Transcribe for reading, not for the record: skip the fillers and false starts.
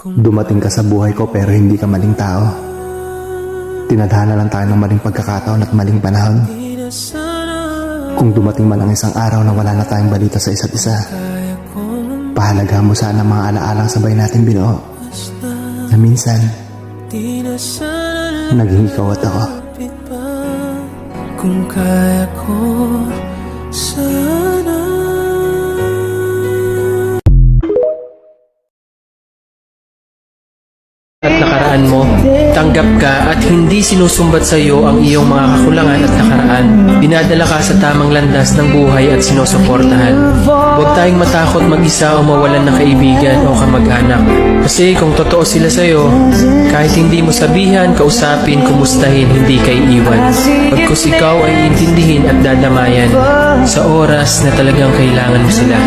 Dumating ka sa buhay ko pero hindi ka maling tao. Tinadhana lang tayo ng maling pagkakataon at maling panahon. Kung dumating man ang isang araw na wala na tayong balita sa isa't isa, pahalagahan mo sana ang mga alaalang sabay natin binuo, na minsan naging ikaw at ako. Kung kaya ko sana. At nakaraan mo, tanggap ka at hindi sinusumbat sa iyo ang iyong mga kakulangan at nakaraan. Dinadala ka sa tamang landas ng buhay at sinusuportahan. Huwag tayong matakot mag-isa o mawalan ng kaibigan o kamag-anak. Kasi kung totoo sila sa iyo, kahit hindi mo sabihan, kausapin, kumustahin, hindi ka iiwan. Pagkus ikaw ay intindihin at dadamayan sa oras na talagang kailangan mo sila.